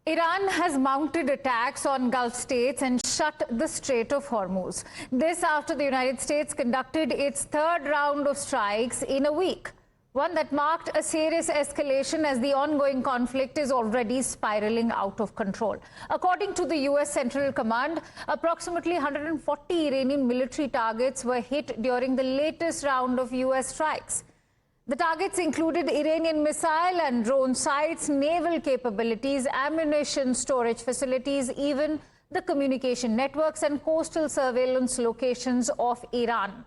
Iran has mounted attacks on Gulf states and shut the Strait of Hormuz. This after the United States conducted its third round of strikes in a week, one that marked a serious escalation as the ongoing conflict is already spiraling out of control. According to the U.S. Central Command, approximately 140 Iranian military targets were hit during the latest round of U.S. strikes. The targets included Iranian missile and drone sites, naval capabilities, ammunition storage facilities, even the communication networks and coastal surveillance locations of Iran.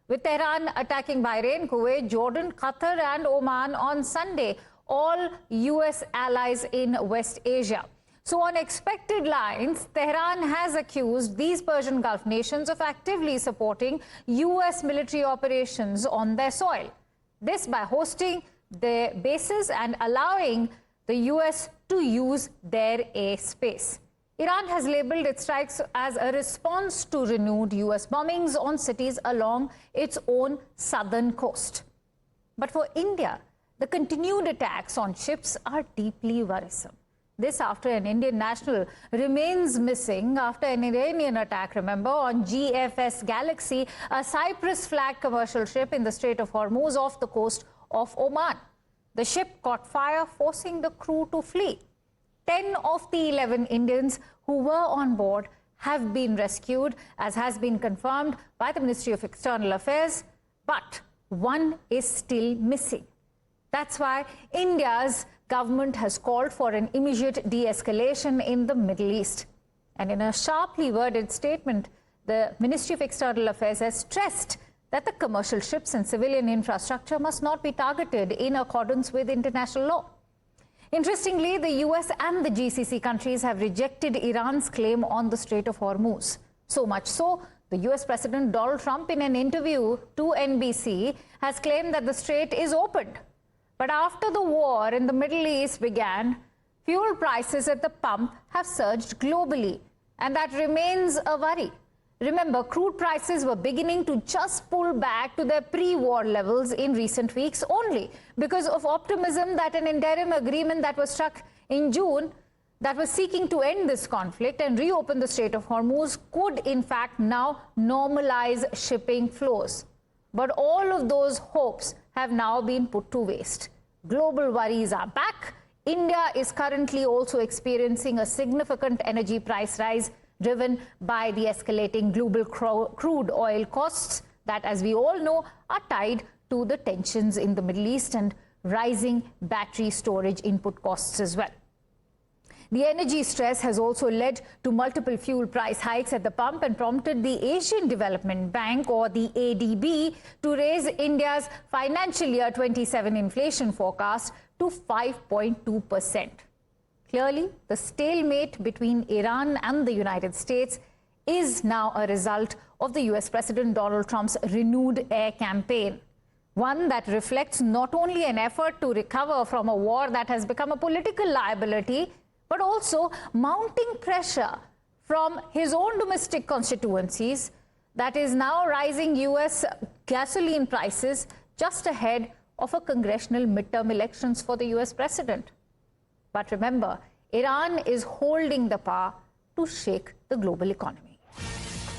With Tehran attacking Bahrain, Kuwait, Jordan, Qatar and Oman on Sunday, all U.S. allies in West Asia. So on expected lines, Tehran has accused these Persian Gulf nations of actively supporting U.S. military operations on their soil. This by hosting their bases and allowing the U.S. to use their airspace. Iran has labeled its strikes as a response to renewed U.S. bombings on cities along its own southern coast. But for India, the continued attacks on ships are deeply worrisome. This after an Indian national remains missing after an Iranian attack, remember, on GFS Galaxy, a Cyprus-flagged commercial ship in the Strait of Hormuz off the coast of Oman. The ship caught fire, forcing the crew to flee. 10 of the 11 Indians who were on board have been rescued, as has been confirmed by the Ministry of External Affairs, but one is still missing. That's why India's government has called for an immediate de-escalation in the Middle East. And in a sharply worded statement, the Ministry of External Affairs has stressed that the commercial ships and civilian infrastructure must not be targeted in accordance with international law. Interestingly, the US and the GCC countries have rejected Iran's claim on the Strait of Hormuz. So much so, the US President Donald Trump, in an interview to NBC, has claimed that the strait is opened. But after the war in the Middle East began, fuel prices at the pump have surged globally, and that remains a worry. Remember, crude prices were beginning to just pull back to their pre-war levels in recent weeks only because of optimism that an interim agreement that was struck in June that was seeking to end this conflict and reopen the Strait of Hormuz could in fact now normalize shipping flows. But all of those hopes have now been put to waste. Global worries are back. India is currently also experiencing a significant energy price rise driven by the escalating global crude oil costs that, as we all know, are tied to the tensions in the Middle East and rising battery storage input costs as well. The energy stress has also led to multiple fuel price hikes at the pump and prompted the Asian Development Bank, or the ADB, to raise India's financial year 27 inflation forecast to 5.2%. Clearly, the stalemate between Iran and the United States is now a result of the US President Donald Trump's renewed air campaign. One that reflects not only an effort to recover from a war that has become a political liability, but also mounting pressure from his own domestic constituencies that is now rising US gasoline prices just ahead of a congressional midterm elections for the US president. But remember, Iran is holding the power to shake the global economy.